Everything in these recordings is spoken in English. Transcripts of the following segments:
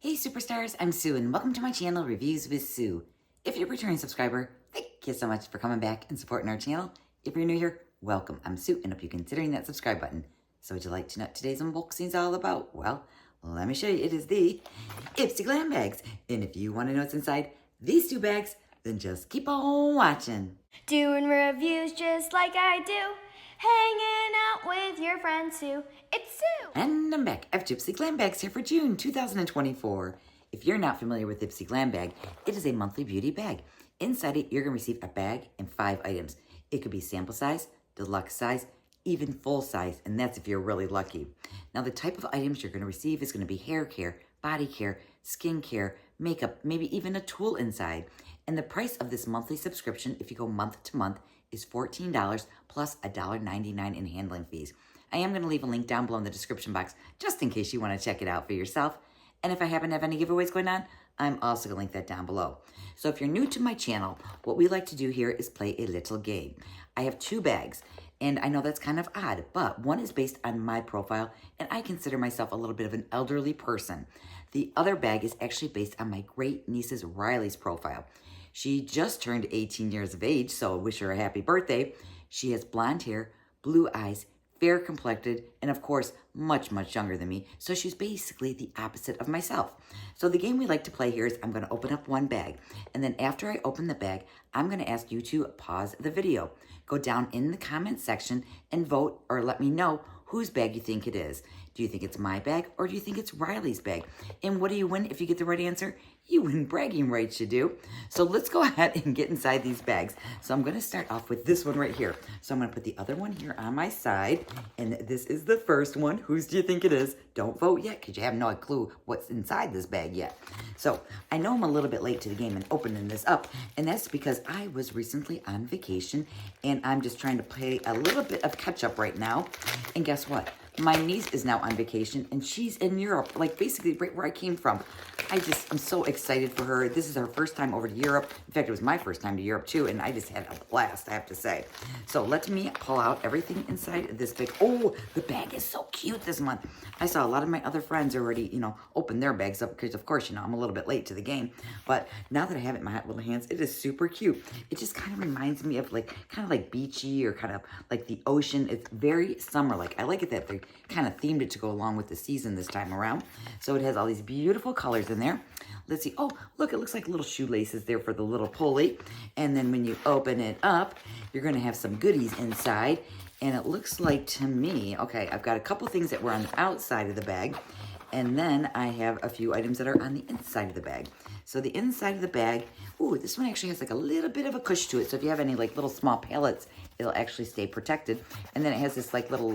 Hey superstars, I'm Sue and welcome to my channel, Reviews with Sue. If you're a returning subscriber, thank you so much for coming back and supporting our channel. If you're new here, welcome. I'm Sue and hope you're considering that subscribe button. So would you like to know what today's unboxing is all about? Well, let me show you. It is the IPSY GLAM bags. And if you want to know what's inside these two bags, then just keep on watching. Doing reviews just like I do. Hanging out with your friend Sue. It's Sue! And I'm back. I have IPSY GLAM bags here for June 2024. If you're not familiar with IPSY GLAM bag, it is a monthly beauty bag. Inside it, you're going to receive a bag and 5 items. It could be sample size, deluxe size, even full size, and that's if you're really lucky. Now, the type of items you're going to receive is going to be hair care, body care, skin care, makeup, maybe even a tool inside. And the price of this monthly subscription, if you go month to month, is $14 plus $1.99 in handling fees. I am going to leave a link down below in the description box just in case you want to check it out for yourself. And if I happen to have any giveaways going on, I'm also going to link that down below. So if you're new to my channel, what we like to do here is play a little game. I have 2 bags, and I know that's kind of odd, but one is based on my profile, and I consider myself a little bit of an elderly person. The other bag is actually based on my great niece's Riley's profile. She just turned 18 years of age, so I wish her a happy birthday. She has blonde hair, blue eyes, fair complected, and of course, much, much younger than me. So she's basically the opposite of myself. So the game we like to play here is I'm going to open up one bag. And then after I open the bag, I'm going to ask you to pause the video. Go down in the comment section and vote or let me know whose bag you think it is. Do you think it's my bag or do you think it's Riley's bag? And what do you win if you get the right answer? You win bragging rights, you do. So let's go ahead and get inside these bags. So I'm going to start off with this one right here. So I'm going to put the other one here on my side. And this is the first one. Whose do you think it is? Don't vote yet because you have no clue what's inside this bag yet. So I know I'm a little bit late to the game in opening this up. And that's because I was recently on vacation. And I'm just trying to play a little bit of catch up right now. And guess what? My niece is now on vacation and she's in Europe, like basically right where I came from. I'm so excited for her. This is her first time over to Europe. In fact, it was my first time to Europe too, and I just had a blast, I have to say. So let me pull out everything inside this bag. Oh, the bag is so cute this month. I saw a lot of my other friends already, open their bags up because of course, I'm a little bit late to the game. But now that I have it in my little hands, it is super cute. It just kind of reminds me of kind of like beachy or kind of like the ocean. It's very summer-like. I like it that they kind of themed it to go along with the season this time around. So it has all these beautiful colors in there. Let's see. Oh, look, it looks like little shoelaces there for the little pulley. And then when you open it up, you're going to have some goodies inside. And it looks like to me, okay, I've got a couple things that were on the outside of the bag. And then I have a few items that are on the inside of the bag. So the inside of the bag, ooh, this one actually has like a little bit of a cush to it. So if you have any like little small pellets, it'll actually stay protected. And then it has this like little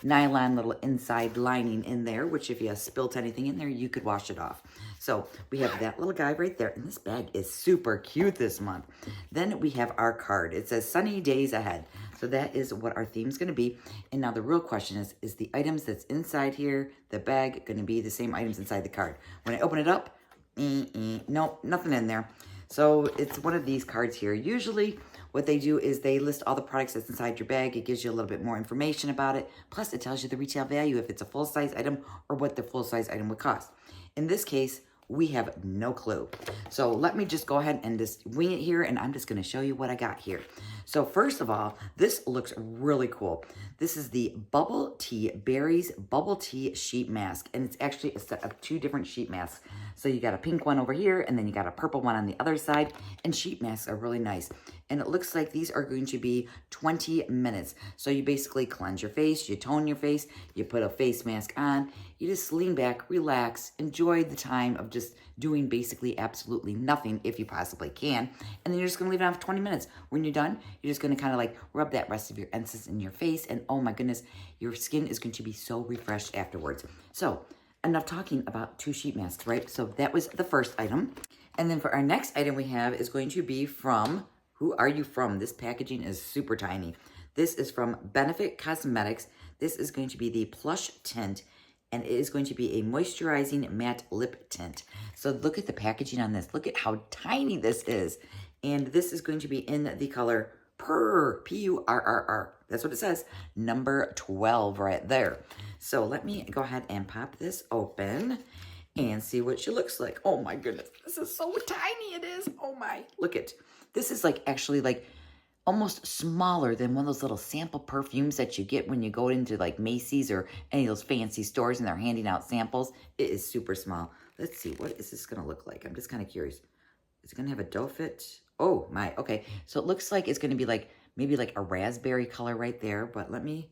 nylon little inside lining in there, which if you spilt anything in there, you could wash it off. So we have that little guy right there. And this bag is super cute this month. Then we have our card. It says sunny days ahead. So that is what our theme is going to be. And now the real question is the items that's inside here, the bag, going to be the same items inside the card? When I open it up, nope, nothing in there. So it's one of these cards here. Usually what they do is they list all the products that's inside your bag. It gives you a little bit more information about it. Plus it tells you the retail value if it's a full-size item or what the full-size item would cost. In this case, we have no clue. So let me just go ahead and just wing it here, and I'm just going to show you what I got here. So first of all, this looks really cool. This is the Bubble Tea Berries Bubble Tea Sheet Mask, and it's actually a set of 2 different sheet masks. So you got a pink one over here, and then you got a purple one on the other side, and sheet masks are really nice. And it looks like these are going to be 20 minutes. So you basically cleanse your face, you tone your face, you put a face mask on, you just lean back, relax, enjoy the time of just doing basically absolutely nothing if you possibly can. And then you're just gonna leave it on for 20 minutes. When you're done, you're just gonna kind of like rub that rest of your essence in your face, and oh my goodness, your skin is going to be so refreshed afterwards. So enough talking about 2 sheet masks, right? So that was the first item. And then for our next item we have is going to be from, who are you from? This packaging is super tiny. This is from Benefit Cosmetics. This is going to be the Plush Tint, and it is going to be a moisturizing matte lip tint. So look at the packaging on this. Look at how tiny this is. And this is going to be in the color Purr, P-U-R-R-R. That's what it says, number 12 right there. So let me go ahead and pop this open. and see what she looks like. Oh my goodness, this is so tiny it is. Oh my, look it. This is like actually like almost smaller than one of those little sample perfumes that you get when you go into like Macy's or any of those fancy stores and they're handing out samples. It is super small. Let's see, what is this gonna look like? I'm just kind of curious. Is it gonna have a doe fit? Oh my, okay. So it looks like it's gonna be like, maybe like a raspberry color right there, but let me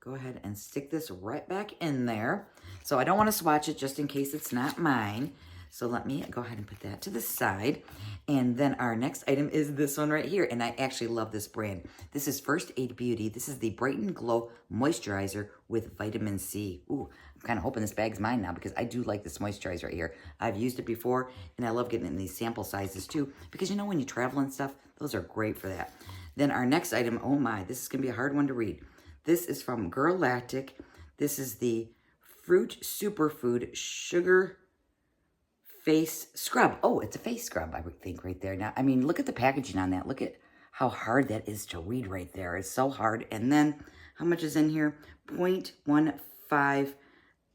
go ahead and stick this right back in there. So I don't wanna swatch it just in case it's not mine. So let me go ahead and put that to the side. And then our next item is this one right here. And I actually love this brand. This is First Aid Beauty. This is the Brighten Glow Moisturizer with Vitamin C. Ooh, I'm kind of hoping this bag's mine now because I do like this moisturizer right here. I've used it before and I love getting it in these sample sizes too. Because you know when you travel and stuff, those are great for that. Then our next item, oh my, this is going to be a hard one to read. This is from Goulette. This is the Fruit Superfood Sugar Face Scrub. Oh, it's a face scrub, I would think, right there. Now, I mean, look at the packaging on that. Look at how hard that is to read right there. It's so hard. And then, how much is in here? 0.15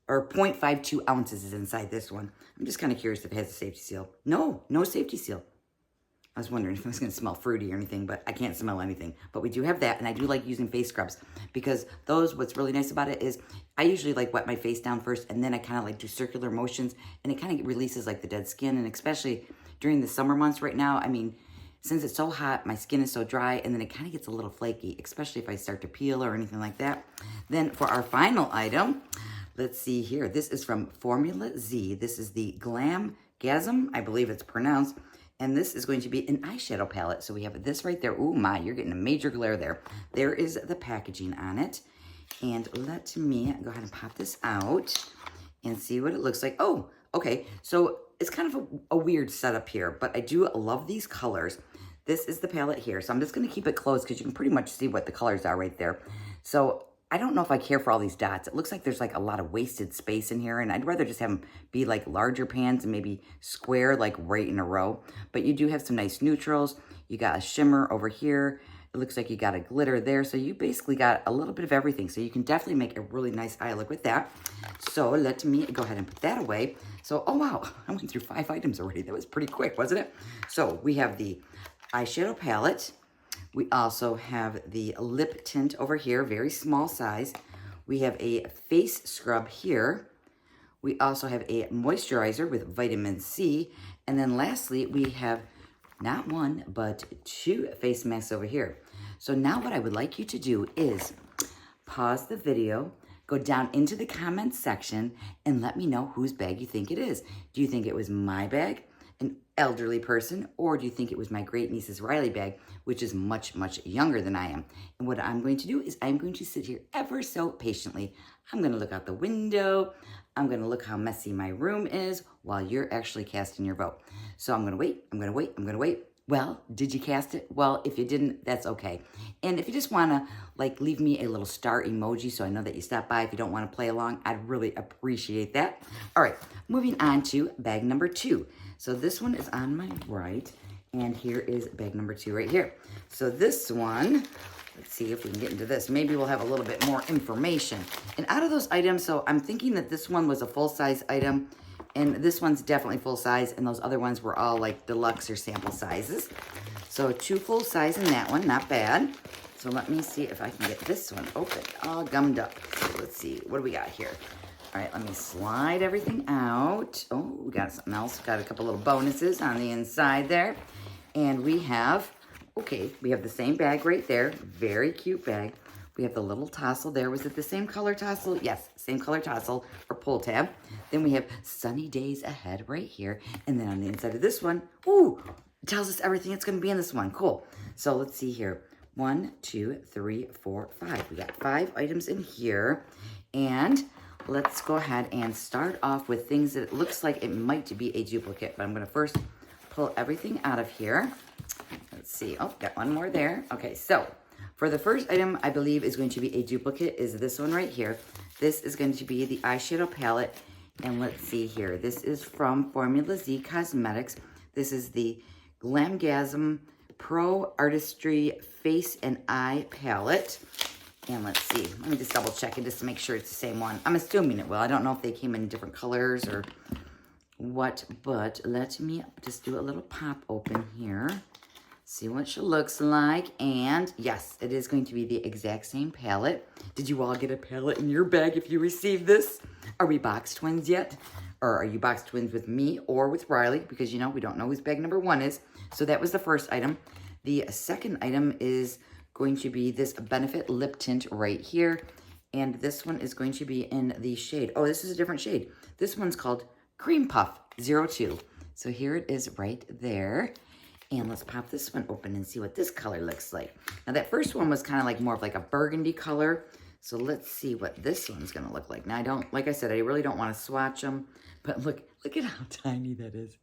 or 0.52 ounces is inside this one. I'm just kind of curious if it has a safety seal. No, no safety seal. I was wondering if it was going to smell fruity or anything, but I can't smell anything. But we do have that, and I do like using face scrubs because those, what's really nice about it is I usually like wet my face down first, and then I kind of like do circular motions, and it kind of releases like the dead skin, and especially during the summer months right now, I mean, since it's so hot, my skin is so dry, and then it kind of gets a little flaky, especially if I start to peel or anything like that. Then for our final item, let's see here. This is from Formula Z. This is the Glam Gasm, I believe it's pronounced. And this is going to be an eyeshadow palette. So we have this right there. Oh my, you're getting a major glare there. There is the packaging on it. And let me go ahead and pop this out and see what it looks like. Oh, okay. So it's kind of a weird setup here, but I do love these colors. This is the palette here. So I'm just going to keep it closed because you can pretty much see what the colors are right there. So I don't know if I care for all these dots. It looks like there's like a lot of wasted space in here, and I'd rather just have them be like larger pans and maybe square like right in a row. But you do have some nice neutrals. You got a shimmer over here. It looks like you got a glitter there. So you basically got a little bit of everything. So you can definitely make a really nice eye look with that. So let me go ahead and put that away. So, oh wow, I went through 5 items already. That was pretty quick, wasn't it? So we have the eyeshadow palette. We also have the lip tint over here, very small size. We have a face scrub here. We also have a moisturizer with vitamin C. And then lastly, we have not 1, but 2 face masks over here. So now what I would like you to do is pause the video, go down into the comments section, and let me know whose bag you think it is. Do you think it was my bag, an elderly person, or do you think it was my great niece's Riley bag, which is much, much younger than I am? And what I'm going to do is I'm going to sit here ever so patiently. I'm going to look out the window. I'm going to look how messy my room is while you're actually casting your vote. So I'm going to wait. I'm going to wait. I'm going to wait. Well, did you cast it? Well, if you didn't, that's okay. And if you just want to like leave me a little star emoji so I know that you stopped by, if you don't want to play along, I'd really appreciate that. All right, moving on to bag number 2. So this one is on my right, and here is bag number 2 right here. So this one, let's see if we can get into this. Maybe we'll have a little bit more information. And out of those items, so I'm thinking that this one was a full-size item, and this one's definitely full-size, and those other ones were all like deluxe or sample sizes. So 2 full-size in that one, not bad. So let me see if I can get this one open, all gummed up. So let's see, what do we got here? All right, let me slide everything out. Oh, we got something else. Got a couple little bonuses on the inside there. And we have, okay, we have the same bag right there. Very cute bag. We have the little tassel there. Was it the same color tassel? Yes, same color tassel or pull tab. Then we have sunny days ahead right here. And then on the inside of this one, ooh, it tells us everything that's going to be in this one. Cool. So let's see here. 1, 2, 3, 4, 5. We got 5 items in here. And let's go ahead and start off with things that it looks like it might be a duplicate. But I'm going to first pull everything out of here. Let's see. Oh, got one more there. Okay, so for the first item, I believe is going to be a duplicate is this one right here. This is going to be the eyeshadow palette. And let's see here. This is from Formula Z Cosmetics. This is the Glamgasm Pro Artistry Face and Eye Palette. And let's see. Let me just double check it just to make sure it's the same one. I'm assuming it will. I don't know if they came in different colors or but let me just do a little pop open here. See what she looks like. And yes, it is going to be the exact same palette. Did you all get a palette in your bag if you received this? Are we box twins yet? Or are you box twins with me or with Riley? Because, you know, we don't know whose bag number 1 is. So that was the first item. The second item is going to be this Benefit lip tint right here. And this one is going to be in the shade. Oh, this is a different shade. This one's called Cream Puff 02. So here it is right there. And let's pop this one open and see what this color looks like. Now that first one was kind of like more of like a burgundy color. So let's see what this one's gonna look like. Now I don't, like I said, I really don't want to swatch them, but look at how tiny that is.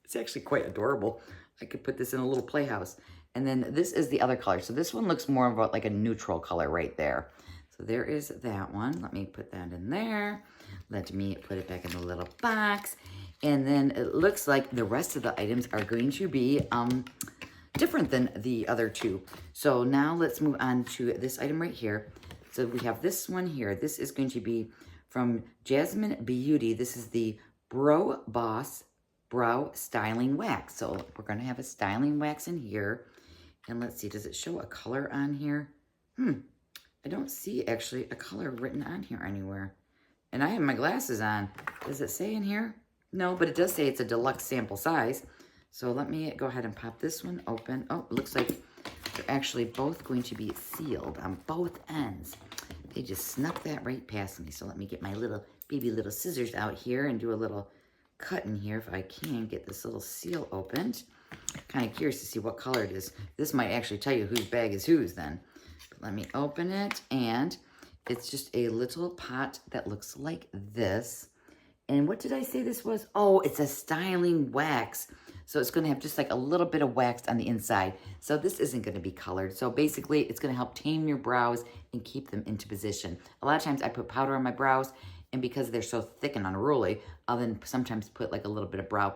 It's actually quite adorable. I could put this in a little playhouse. And then this is the other color. So this one looks more of like a neutral color right there. So there is that one. Let me put that in there. Let me put it back in the little box. And then it looks like the rest of the items are going to be different than the other two. So now let's move on to this item right here. So we have this one here. This is going to be from Jasmine Beauty. This is the Bro Boss Brow Styling Wax. So we're going to have a styling wax in here. And let's see, does it show a color on here? I don't see actually a color written on here anywhere. And I have my glasses on. Does it say in here? No, but it does say it's a deluxe sample size. So let me go ahead and pop this one open. Oh, it looks like they're actually both going to be sealed on both ends. They just snuck that right past me. So let me get my little baby little scissors out here and do a little cut in here if I can get this little seal opened. Kind of curious to see what color it is. This might actually tell you whose bag is whose then. But let me open it, and it's just a little pot that looks like this. And what did I say this was? Oh, it's a styling wax. So it's going to have just like a little bit of wax on the inside. So this isn't going to be colored. So basically, it's going to help tame your brows and keep them into position. A lot of times I put powder on my brows, and because they're so thick and unruly, I'll then sometimes put like a little bit of brow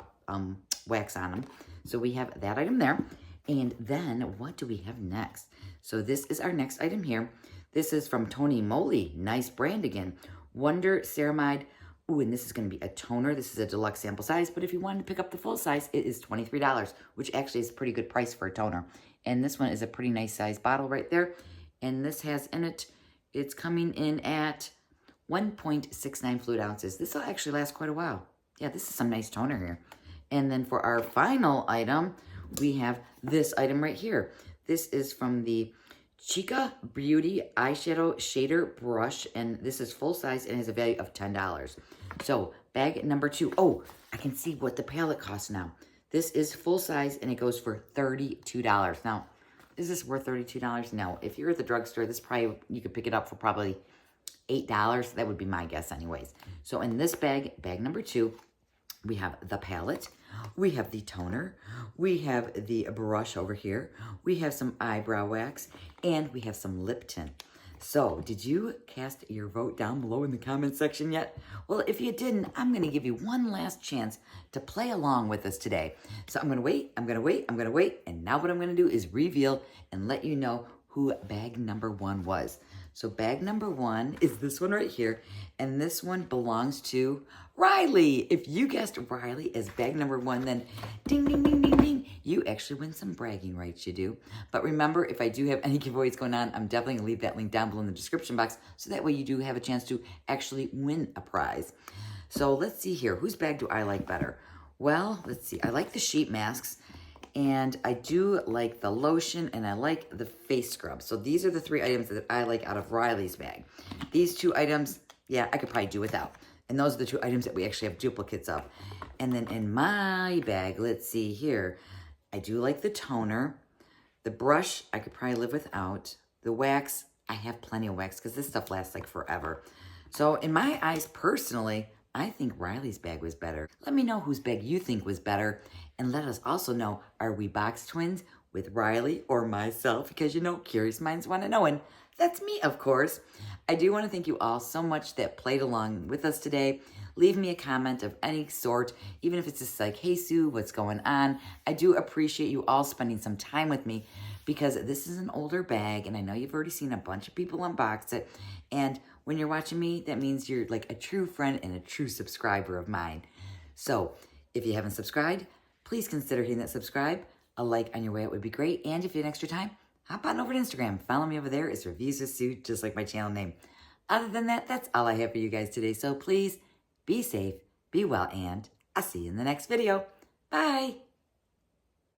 wax on them. So we have that item there. And then what do we have next? So this is our next item here. This is from Tony Moly. Nice brand again. Wonder Ceramide. Ooh, and this is going to be a toner. This is a deluxe sample size, but if you wanted to pick up the full size, it is $23, which actually is a pretty good price for a toner. And this one is a pretty nice size bottle right there. And this has in it, it's coming in at 1.69 fluid ounces. This will actually last quite a while. Yeah, this is some nice toner here. And then for our final item, we have this item right here. This is from the Chica Beauty Eyeshadow Shader Brush, and this is full size and has a value of $10. So bag number 2. Oh, I can see what the palette costs now. This is full size and it goes for $32. Now, is this worth $32? No. If you're at the drugstore, this probably, you could pick it up for probably $8. That would be my guess anyways. So in this bag, bag number 2, we have the palette, we have the toner, we have the brush over here, we have some eyebrow wax, and we have some lip tint. So, did you cast your vote down below in the comment section yet? Well, if you didn't, I'm going to give you one last chance to play along with us today. So I'm going to wait, and now what I'm going to do is reveal and let you know who bag number 1 was. So bag number 1 is this one right here, and this one belongs to Riley. If you guessed Riley as bag number 1, then ding, ding, ding, ding, ding. You actually win some bragging rights, you do. But remember, if I do have any giveaways going on, I'm definitely going to leave that link down below in the description box, so that way you do have a chance to actually win a prize. So let's see here. Whose bag do I like better? Well, let's see. I like the sheet masks, and I do like the lotion, and I like the face scrub. So these are the 3 items that I like out of Riley's bag. These 2 items, yeah, I could probably do without. And those are the 2 items that we actually have duplicates of. And then in my bag, let's see here. I do like the toner. The brush, I could probably live without. The wax, I have plenty of wax because this stuff lasts like forever. So in my eyes, personally, I think Riley's bag was better. Let me know whose bag you think was better. And let us also know, are we box twins with Riley or myself? Because, you know, curious minds want to know. And that's me, of course. I do want to thank you all so much that played along with us today. Leave me a comment of any sort, even if it's just like, hey, Sue, what's going on? I do appreciate you all spending some time with me because this is an older bag, and I know you've already seen a bunch of people unbox it. And when you're watching me, that means you're like a true friend and a true subscriber of mine. So if you haven't subscribed, please consider hitting that subscribe. A like on your way out would be great. And if you have extra time, hop on over to Instagram. Follow me over there. It's Reviews with Sue, just like my channel name. Other than that, that's all I have for you guys today. So please be safe, be well, and I'll see you in the next video. Bye.